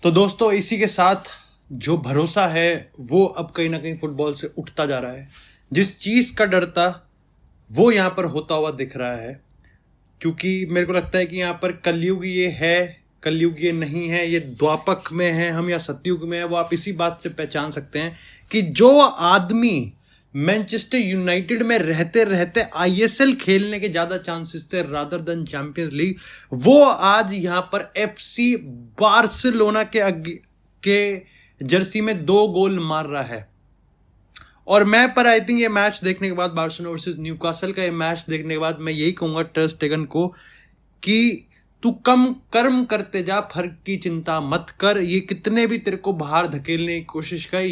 तो दोस्तों इसी के साथ जो भरोसा है वो अब कहीं ना कहीं फुटबॉल से उठता जा रहा है। जिस चीज का डर था वो यहाँ पर होता हुआ दिख रहा है, क्योंकि मेरे को लगता है कि यहाँ पर कलयुग ये है, कलयुग ये नहीं है, ये द्वापक में है हम या सतयुग में है, वो आप इसी बात से पहचान सकते हैं कि जो आदमी मैनचेस्टर यूनाइटेड में रहते रहते आईएसएल खेलने के ज्यादा चांसेस थे रादर देन चैंपियंस लीग, वो आज यहां पर एफसी बार्सिलोना के जर्सी में 2 गोल मार रहा है। और मैं पर आई थिंक ये मैच देखने के बाद, बार्सिलोना वर्सेस न्यूकासल का ये मैच देखने के बाद, मैं यही कहूंगा टर स्टेगन को कि तू कम कर्म करते जा, फर्क की चिंता मत कर। ये कितने भी तेरे को बाहर धकेलने की कोशिश करे,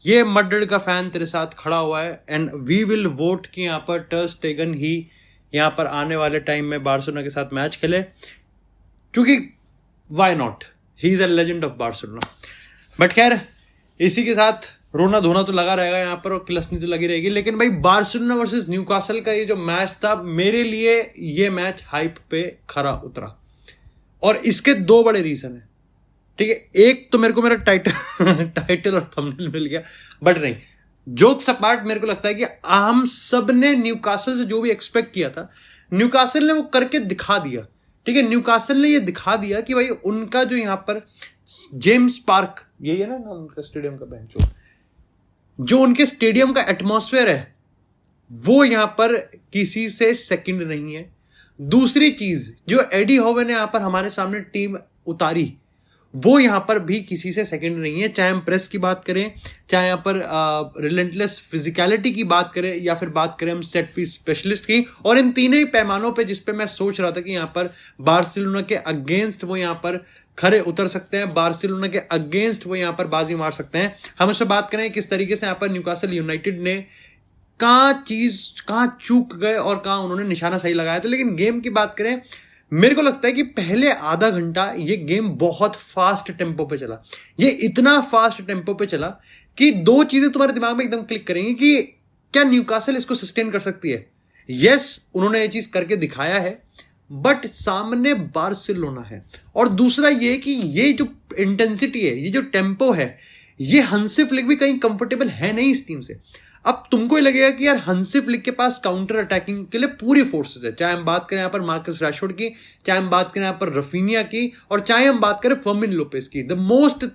ये मड्रिड का फैन तेरे साथ खड़ा हुआ है एंड वी विल वोट कि यहाँ पर टर स्टेगन ही यहाँ पर आने वाले टाइम में बार्सिलोना के साथ मैच खेले, क्योंकि why not, he is a legend of Barcelona. But खैर इसी के साथ रोना धोना तो लगा रहेगा यहाँ पर और क्लसनी तो लगी रहेगी। लेकिन भाई बार्सिलोना वर्सेस न्यूकासल का ये जो मैच था, मेरे लिए ये मैच हाइप पे खरा उतरा और इसके 2 बड़े रीजन है। ठीक है, एक तो मेरे को मेरा टाइटल और थंबनेल मिल गया, बट नहीं, जोक्स अपार्ट मेरे को लगता है कि हम सब ने न्यूकासल से जो भी एक्सपेक्ट किया था, न्यूकासल ने वो करके दिखा दिया। ठीक है, न्यूकासल ने ये दिखा दिया कि भाई उनका जो यहां पर जेम्स पार्क, यही है ना नाम उनका स्टेडियम का, बेंच जो उनके स्टेडियम का एटमॉस्फेयर है वो यहां पर किसी से सेकंड नहीं है। दूसरी चीज, जो एडी होवे ने यहां पर हमारे सामने टीम उतारी, वो यहां पर भी किसी से सेकंड नहीं है। चाहे हम प्रेस की बात करें, चाहे यहां पर रिलेंटलेस फिजिकलिटी की बात करें, या फिर बात करें हम सेट पीस स्पेशलिस्ट की, और इन तीनों ही पैमानों पे जिस पे मैं सोच रहा था कि यहां पर बार्सिलोना के अगेंस्ट वो यहां पर खरे उतर सकते हैं, बार्सिलोना के अगेंस्ट वो यहां पर बाजी मार सकते हैं। हम उससे बात करें किस तरीके से यहां पर न्यूकासल यूनाइटेड ने कहां चूक गए और कहां उन्होंने निशाना सही लगाया था। लेकिन गेम की बात करें, मेरे को लगता है कि पहले आधा घंटा ये गेम बहुत फास्ट टेम्पो पे चला। ये इतना फास्ट टेम्पो पे चला कि 2 चीजें तुम्हारे दिमाग में एकदम क्लिक करेंगी कि क्या न्यूकासल इसको सस्टेन कर सकती है। यस, उन्होंने ये चीज करके दिखाया है, बट सामने बार्सिलोना है। और दूसरा ये कि ये जो इंटेंसिटी है, ये जो टेम्पो है, ये हंसी फ्लिक भी कहीं कंफर्टेबल है नहीं इस टीम से। अब तुमको ही लगेगा कि यार हंसी फ्लिक के पास काउंटर अटैकिंग के लिए पूरी फोर्सेस है, चाहे हम बात करें यहाँ पर मार्कस रैशफोर्ड की, चाहे हम बात करें यहाँ पर रफीनिया की, और चाहे हम बात करें फर्मिन लोपेस की, द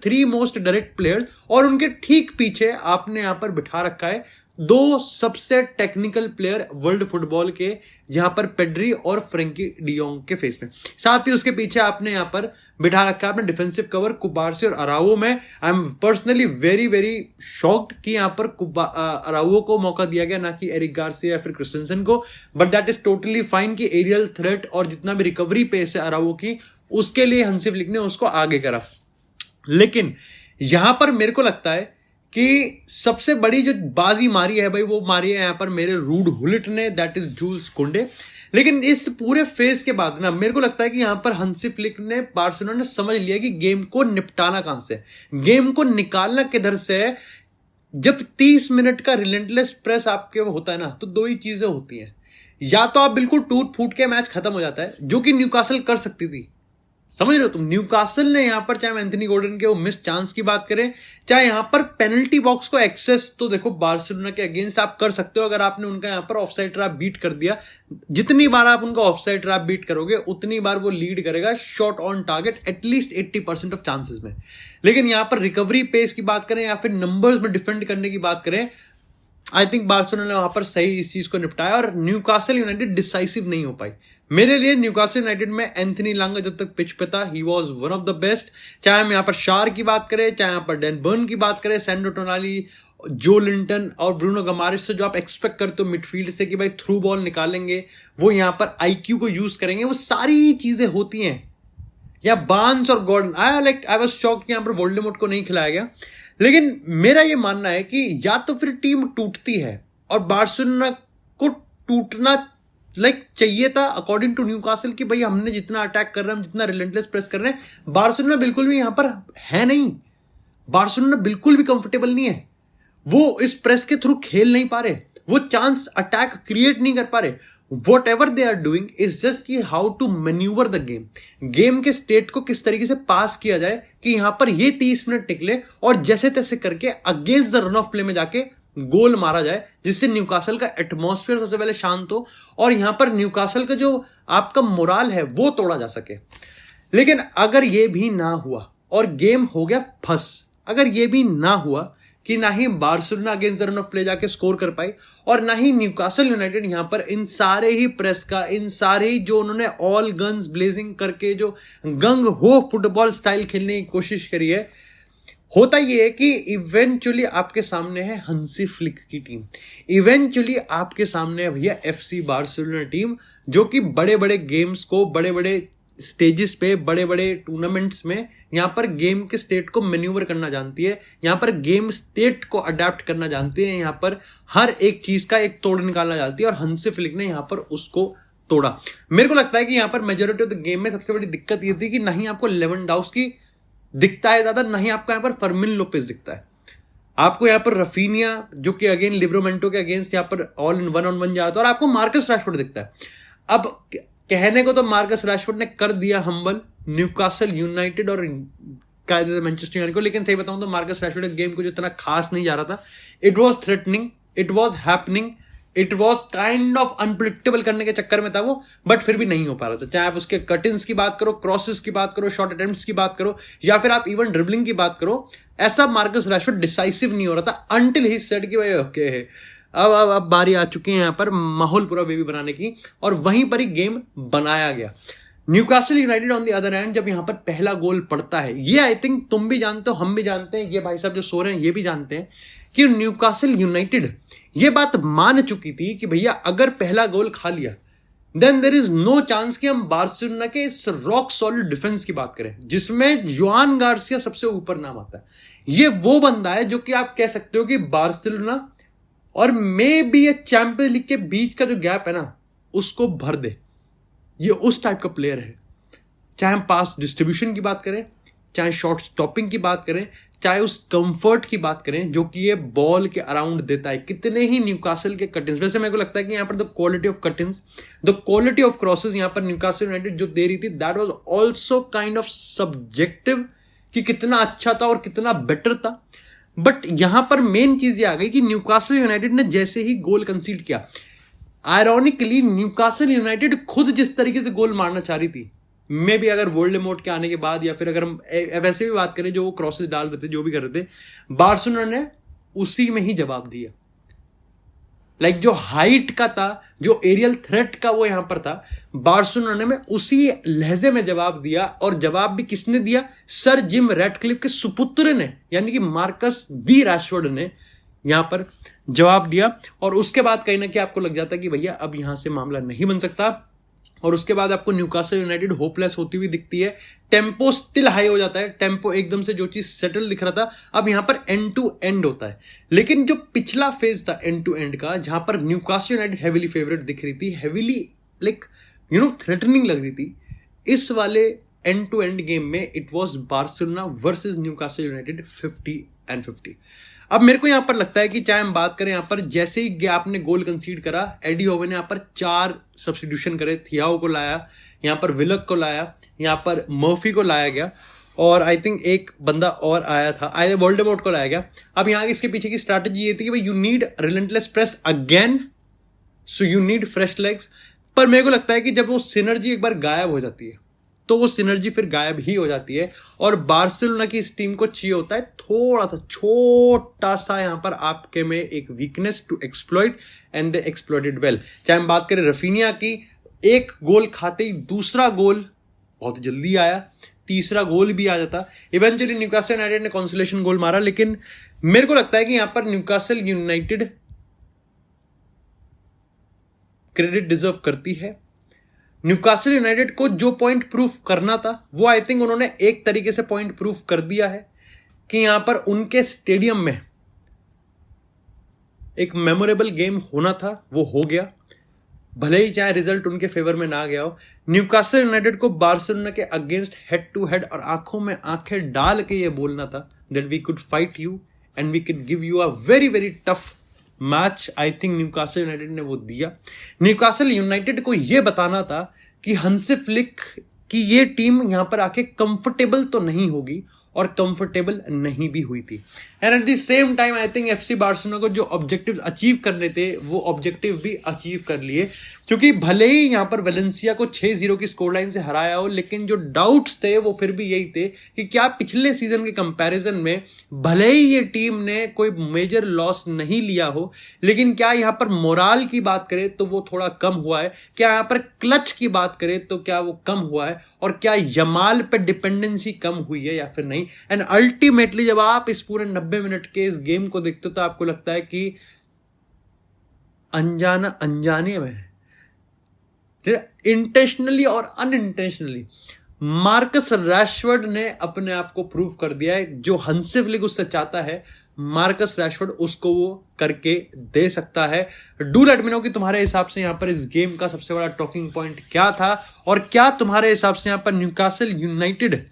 3 मोस्ट डायरेक्ट प्लेयर्स। और उनके ठीक पीछे आपने यहाँ पर बिठा रखा है 2 सबसे टेक्निकल प्लेयर वर्ल्ड फुटबॉल के, जहां पर पेड्री और फ्रेंकी डियोंग के फेस में। साथ ही उसके पीछे आपने यहां पर बिठा रखा है अपने डिफेंसिव कवर कुबार्सी और अराउओ में। I am personally very very shocked कि यहां पर अराउओ को मौका दिया गया, ना कि एरिक गार्सिया या फिर क्रिस्टेंसन को। But that is totally fine कि एरियल थ्रेट और जितना भी रिकवरी पेस है अराउओ की, उसके लिए हंसी फ्लिक ने उसको आगे करा। लेकिन यहां पर मेरे को लगता है कि सबसे बड़ी जो बाजी मारी है भाई, वो मारी है यहां पर मेरे रूड हुलिट ने, दैट इज जूल्स कुंडे। लेकिन इस पूरे फेज के बाद ना मेरे को लगता है कि यहां पर हंसी फ्लिक ने, बार्सिलोना ने समझ लिया कि गेम को निपटाना कहां से, गेम को निकालना किधर से है। जब 30 मिनट का रिलेंटलेस प्रेस आपके होता है ना, तो 2 ही चीजें होती हैं, या तो आप बिल्कुल टूट फूट के मैच खत्म हो जाता है, जो कि न्यूकासल कर सकती थी। समझ रहे हो तुम, न्यूकासल ने यहां पर, चाहे एंथनी गॉर्डन के वो मिस चांस की बात करें, चाहे यहां पर पेनल्टी बॉक्स को एक्सेस, तो देखो बार्सिलोना के अगेंस्ट आप कर सकते हो अगर आपने उनका यहां पर ऑफसाइड ट्रैप बीट कर दिया। जितनी बार आप उनका ऑफसाइड ट्रैप बीट करोगे, उतनी बार वो लीड करेगा shot on target at least 80% of chances में। लेकिन यहां पर रिकवरी पेस की बात करें या फिर नंबर्स में डिफेंड करने की बात करें, आई थिंक बार्सिलोना ने वहां पर सही इस चीज को निपटाया और न्यूकासल यूनाइटेड डिसाइसिव नहीं हो पाई। मेरे लिए न्यूकासल यूनाइटेड में एंथनी लांगा जब तक पिच पे था, he was one of the best. चाहे हम यहां पर शार की बात करें, चाहे यहां पर डैन बर्न की बात करें, सैंडो टोनाली, जो लिंटन और ब्रूनो गमारिस से जो आप एक्सपेक्ट करते हो मिडफील्ड से कि भाई थ्रू बॉल निकालेंगे, वो यहां पर आईक्यू को यूज करेंगे, वो सारी चीजें होती हैं। या बार्न्स और गॉर्डन, आई वाज शॉक्ड कि यहां पर वोल्डेमॉर्ट को नहीं खिलाया गया। लेकिन मेरा ये मानना है कि या तो फिर टीम टूटती है, और बार्सिलोना को टूटना चाहिए था अकॉर्डिंग टू न्यूकासल कि भाई हमने जितना अटैक कर रहे हैं, हम जितना रिलेंटलेस प्रेस कर रहे हैं, बार्सिलोना बिल्कुल भी यहां पर है नहीं। बार्सिलोना बिल्कुल भी कंफर्टेबल नहीं है, वो इस प्रेस के थ्रू खेल नहीं पा रहे, वो चांस अटैक क्रिएट नहीं कर पा रहे। Whatever they are doing is just कि how to manoeuvre the game के स्टेट को किस तरीके से पास किया जाए कि यहां पर ये 30 मिनट निकले और जैसे तैसे करके against the run of play में जाके गोल मारा जाए, जिससे न्यूकासल का एटमॉस्फेयर सबसे पहले शांत हो और यहां पर न्यूकासल का जो आपका मोराल है वो तोड़ा जा सके। लेकिन अगर ये भी ना हुआ और गेम हो गया फंस, अगर ये भी ना हुआ कि ना ही Barcelona against the run of play जाके स्कोर कर पाई और ना ही न्यूकासल यूनाइटेड यहां पर इन सारे ही प्रेस का, इन सारे ही जो उन्होंने ऑल गन्स ब्लेजिंग करके जो गंग हो फुटबॉल स्टाइल खेलने की कोशिश करी है, होता यह है कि इवेंचुअली आपके सामने है हंसी फ्लिक की टीम, इवेंचुअली आपके सामने है भैया एफसी बार्सिलोना टीम, जो कि बड़े बड़े गेम्स को, बड़े बड़े स्टेजेस पे, बड़े बड़े टूर्नामेंट्स में यहां पर गेम के स्टेट को मैन्यूवर करना जानती है, यहां पर गेम स्टेट को अडेप्ट करना जानती है, यहां पर हर एक चीज का एक तोड़ निकालना जानती है और हंसी फ्लिक ने यहां पर उसको तोड़ा। मेरे को लगता है कि यहां पर मेजोरिटी ऑफ द गेम में सबसे बड़ी दिक्कत ये थी कि नहीं आपको लेवेंडोव्स्की दिखता है ज्यादा, नहीं आपको यहां पर फर्मिन लोपेज दिखता है, आपको यहां पर रफीनिया जो कि अगेन लिब्रोमेंटो के अगेंस्ट यहां पर all in one on one जाता है और आपको मार्कस रैशफोर्ड दिखता है। अब कहने को तो मार्कस रैशफोर्ड ने कर दिया हम्बल न्यूकासल यूनाइटेड और कायदे मैनचेस्टर यूनाइटेड को, लेकिन सही बताऊं तो मार्कस रैशफोर्ड गेम को जितना खास नहीं जा रहा था। It was threatening, it was happening, it was kind of unpredictable करने के चक्कर में था वो, बट फिर भी नहीं हो पा रहा था। चाहे आप उसके कटिंग्स की बात करो, क्रॉसेस की बात करो, शॉर्ट अटेम्प्ट्स की बात करो, या फिर आप इवन ड्रिबलिंग की बात करो, ऐसा मार्कस रैशफोर्ड डिसाइसिव नहीं हो रहा था अंटिल ही सेड कि भाई ओके है, अब बारी आ चुकी है यहां पर माहौल पूरा बेबी बनाने की, और वहीं पर ही गेम बनाया गया। Newcastle United on the other hand जब यहां पर पहला गोल पड़ता है, ये आई थिंक तुम भी जानते हो, हम भी जानते हैं, ये भाई साहब जो सो रहे हैं ये भी जानते हैं कि न्यूकासल यूनाइटेड ये बात मान चुकी थी कि भैया अगर पहला गोल खा लिया then there is no chance कि हम बार्सिलोना के इस रॉक सॉलिड डिफेंस की बात करें जिसमें जोआन गार्सिया सबसे ऊपर नाम आता है। ये वो बंदा है जो कि आप कह सकते हो कि बार्सिलोना और मे बी ये चैंपियंस लीग के बीच का जो गैप है ना उसको भर दे, ये उस टाइप का प्लेयर है। चाहे हम पास डिस्ट्रीब्यूशन की बात करें, चाहे शॉट स्टॉपिंग की बात करें, चाहे उस कंफर्ट की बात करें जो कि ये बॉल के अराउंड देता है। कितने ही न्यूकासल के कटिंग्स, वैसे मेरे को लगता है कि यहां पर the quality of cuttings, the quality of crosses यहां पर न्यूकासल यूनाइटेड जो दे रही थी that was also kind of subjective कि कितना अच्छा था और कितना बेटर था। बट यहां पर मेन चीज ये आ गई कि न्यूकासल यूनाइटेड ने जैसे ही गोल कंसीड किया, आयरॉनिकली न्यूकासल यूनाइटेड खुद जिस तरीके से गोल मारना चाह रही थी, मे भी अगर वोल्डेमॉर्ट के आने के बाद या फिर अगर हम वैसे भी बात करें जो वो क्रॉसेस डाल रहे थे, जो भी कर रहे थे, बार्सिलोना ने उसी में ही जवाब दिया। लाइक जो हाइट का था, जो एरियल थ्रेट का वो यहां पर था, बार्सिलोना ने उसी लहजे में जवाब दिया। और जवाब भी किसने दिया? सर जिम रैटक्लिफ के सुपुत्र ने, यानी कि मार्कस दी रैशफोर्ड ने यहां पर जवाब दिया। और उसके बाद कहीं ना कहीं आपको लग जाता कि भैया अब यहां से मामला नहीं बन सकता, और उसके बाद आपको न्यूकासल यूनाइटेड होपलेस होती हुई दिखती है। टेम्पो स्टिल हाई हो जाता है, टेम्पो एकदम से जो चीज सेटल दिख रहा था अब यहां पर एंड टू एंड होता है। लेकिन जो पिछला फेज था एंड टू एंड का, जहां पर न्यूकासल यूनाइटेड हेवीली फेवरेट दिख रही थी, हेवीली लाइक थ्रेटनिंग लग रही थी, इस वाले एंड टू एंड गेम में it was Barcelona versus Newcastle United 50-50। अब मेरे को यहां पर लगता है कि चाहे हम बात करें यहां पर जैसे ही आपने गोल कंसीड करा, एडी होवे ने यहां पर 4 सब्स्टिट्यूशन करे, थियाओ को लाया, यहां पर विलक को लाया, यहां पर मर्फी को लाया गया, और आई थिंक एक बंदा और आया था, वोल्डेमॉर्ट को लाया गया। अब यहां इसके पीछे की स्ट्रैटेजी ये थी कि भाई you need relentless press again, so you need fresh legs. पर मेरे को लगता है कि जब वो सिनर्जी एक बार गायब हो जाती है तो वो सिनर्जी फिर गायब ही हो जाती है, और बार्सिलोना की इस टीम को चाहिए होता है थोड़ा सा छोटा सा यहां पर आपके में एक weakness to exploit, and they exploited well. चाहे हम बात करें रफीनिया की, एक गोल खाते ही दूसरा गोल बहुत जल्दी आया, तीसरा गोल भी आ जाता। इवेंचुअली न्यूकासल यूनाइटेड ने कंसोलेशन गोल मारा, लेकिन मेरे को लगता है कि यहां पर न्यूकासल यूनाइटेड क्रेडिट डिजर्व करती है। न्यूकासल यूनाइटेड को जो पॉइंट प्रूफ करना था वो आई थिंक उन्होंने एक तरीके से पॉइंट प्रूफ कर दिया है कि यहां पर उनके स्टेडियम में एक मेमोरेबल गेम होना था, वो हो गया, भले ही चाहे रिजल्ट उनके फेवर में ना गया हो। न्यूकासल यूनाइटेड को बार्सिलोना के अगेंस्ट हेड टू हेड और आंखों में आंखें डाल के ये बोलना था that we could fight you and we can give you a very very tough match I think Newcastle United ने वो दिया। न्यूकासल यूनाइटेड को ये बताना था कि हंसी फ्लिक की ये टीम यहां पर आके कंफर्टेबल तो नहीं होगी, और कंफर्टेबल नहीं भी हुई थी। And at the same time I think FC Barcelona को जो ऑब्जेक्टिव अचीव करने थे वो ऑब्जेक्टिव भी अचीव कर लिए, क्योंकि भले ही यहां पर वेलेंसिया को 6-0 की स्कोर लाइन से हराया हो, लेकिन जो डाउट्स थे वो फिर भी यही थे कि क्या पिछले सीजन के कंपैरिजन में भले ही ये टीम ने कोई मेजर लॉस नहीं लिया हो, लेकिन क्या यहां पर मोराल की बात करें तो वो थोड़ा कम हुआ है, क्या यहां पर क्लच की बात करें तो क्या वो कम हुआ है, और क्या यमाल पे डिपेंडेंसी कम हुई है या फिर नहीं। एंड अल्टीमेटली जब आप इस पूरे 90 मिनट के इस गेम को देखते हो तो आपको लगता है कि अनजाना अनजाने में है, इंटेंशनली और अनइंटेंशनली मार्कस रैशवर्ड ने अपने आप को प्रूव कर दिया है। जो हंसी फ्लिक उससे चाहता है, मार्कस रैशवर्ड उसको वो करके दे सकता है। डू लेट मी नो कि तुम्हारे हिसाब से यहां पर इस गेम का सबसे बड़ा टॉकिंग पॉइंट क्या था, और क्या तुम्हारे हिसाब से यहां पर न्यूकासल यूनाइटेड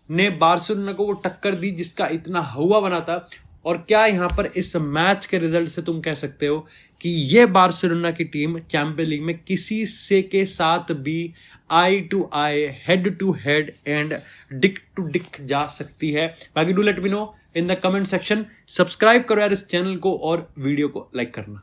ने बार्सिलोना को वो टक्कर दी जिसका इतना हवा बना था, और क्या यहां पर इस मैच के रिजल्ट से तुम कह सकते हो कि ये बार्सिलोना की टीम चैंपियन लीग में किसी से के साथ भी eye to eye, head to head and dick to dick जा सकती है। बाकी do let me know in the comment section. Subscribe करो यार इस चैनल को और वीडियो को लाइक करना।